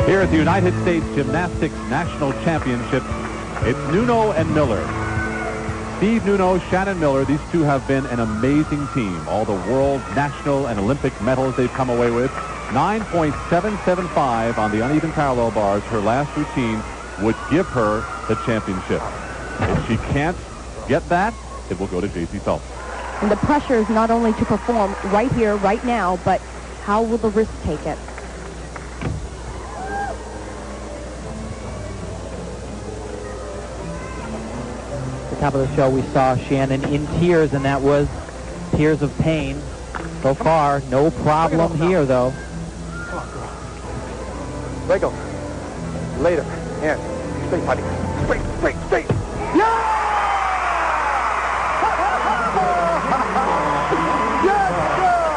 Here at the United States Gymnastics National Championship, it's Nuno and Miller. Steve Nuno, Shannon Miller, these two have been an amazing team. All the world, national, and Olympic medals they've come away with. 9.775 on the uneven parallel bars. Her last routine would give her the championship. If she can't get that, it will go to J.C. Phelps. And the pressure is not only to perform right here, right now, but how will the wrist take it? Top of the show, we saw Shannon in tears, and that was tears of pain. So far, no problem here, though. Let go. Later. Here. Straight, honey. Straight, straight, straight. Yeah! Yes, girl!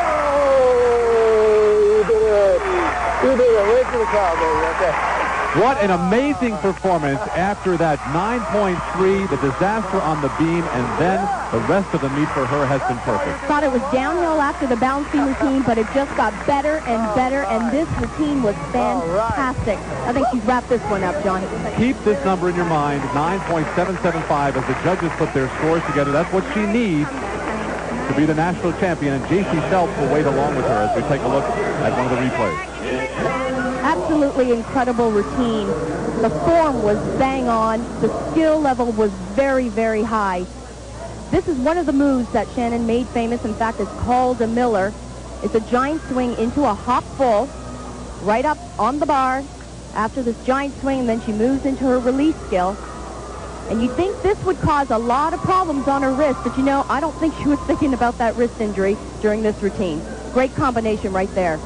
Oh, you did it. You did it. Wait for the crowd, baby. Okay. What an amazing performance after that 9.3, the disaster on the beam, and then the rest of the meet for her has been perfect. Thought it was downhill after the balancing routine, but it just got better and better, and this routine was fantastic. I think she's wrapped this one up, John. Keep this number in your mind, 9.775, as the judges put their scores together. That's what she needs to be the national champion, and J.C. Phelps will wait along with her as we take a look at one of the replays. Absolutely incredible routine. The form was bang on. The skill level was very, very high. This is one of the moves that Shannon made famous. In fact, it's called a Miller. It's a giant swing into a hop full, right up on the bar. After this giant swing, then she moves into her release skill. And you'd think this would cause a lot of problems on her wrist, but you know, I don't think she was thinking about that wrist injury during this routine. Great combination right there.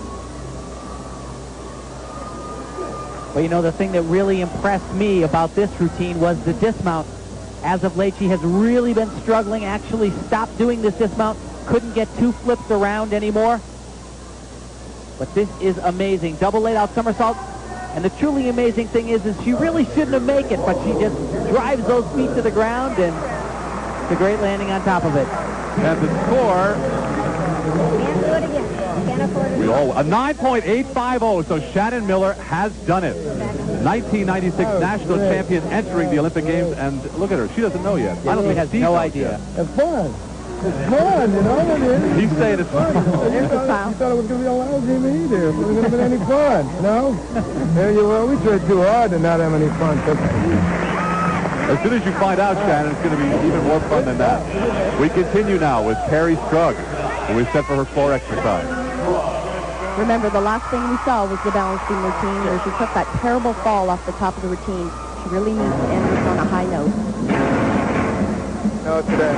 Well, you know, the thing that really impressed me about this routine was the dismount. As of late, she has really been struggling, actually stopped doing this dismount, couldn't get two flips around anymore. But this is amazing. Double laid out somersault. And the truly amazing thing is she really shouldn't have made it, but she just drives those feet to the ground, and it's a great landing on top of it. And the score... Can't do it again. Can't afford it. A 9.850, so Shannon Miller has done it. 1996 national champion entering the Olympic Games, and look at her, she doesn't know yet. I don't think has no idea. It's fun. It's fun, you know what it is? He's saying it's fun. You thought it was going to be a lousy meet here. It wasn't going to be any fun, no? There you were. We tried too hard to not have any fun. As soon as you find out, Shannon, it's going to be even more fun than that. We continue now with Carrie Strug, who is set for her floor exercise. Remember, the last thing we saw was the balancing routine where she took that terrible fall off the top of the routine. She really needs to end this on a high note. No, today.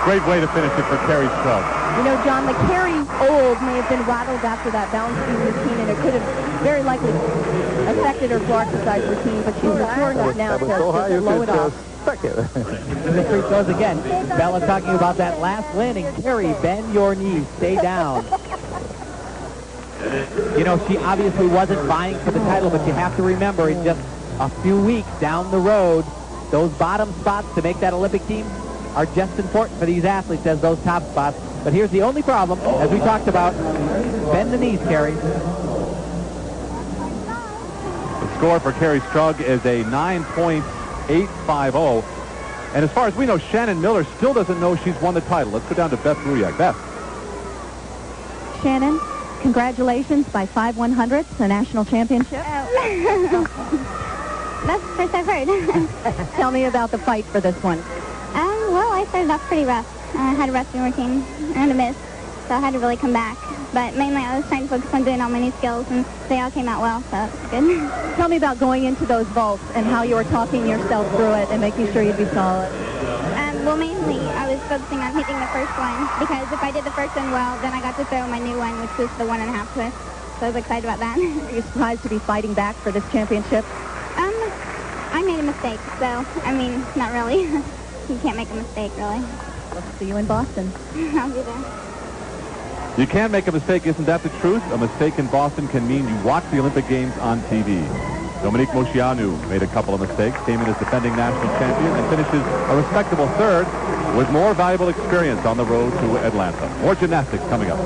Great way to finish it for Carrie Strug. You know, John, the Carrie Old may have been rattled after that balancing routine, and it could have very likely affected her floor exercise routine, but she's mature enough now to blow it off. The free throws again. Bella talking about that last landing. Carrie, bend your knees. Stay down. You know, she obviously wasn't vying for the title, but you have to remember in just a few weeks down the road, those bottom spots to make that Olympic team are just important for these athletes as those top spots. But here's the only problem, as we talked about, bend the knees, Carrie. The score for Carrie Strug is a 9.850. And as far as we know, Shannon Miller still doesn't know she's won the title. Let's go down to Beth Ruyak. Beth. Shannon, congratulations by 5/100ths, the national championship. That's the first I've heard. Tell me about the fight for this one. Well, I started off pretty rough. I had a resting routine and a miss, so I had to really come back. But mainly I was trying to focus on doing all my new skills, and they all came out well, so it's good. Tell me about going into those vaults and how you were talking yourself through it and making sure you'd be solid. Well, mainly I was focusing on hitting the first one, because if I did the first one well, then I got to throw my new one, which was the 1.5 twist. So I was excited about that. Are you surprised to be fighting back for this championship? I made a mistake, so, I mean, not really. You can't make a mistake, really. Let's see you in Boston. I'll be there. You can make a mistake, isn't that the truth? A mistake in Boston can mean you watch the Olympic Games on TV. Dominique Moceanu made a couple of mistakes, came in as defending national champion, and finishes a respectable third with more valuable experience on the road to Atlanta. More gymnastics coming up.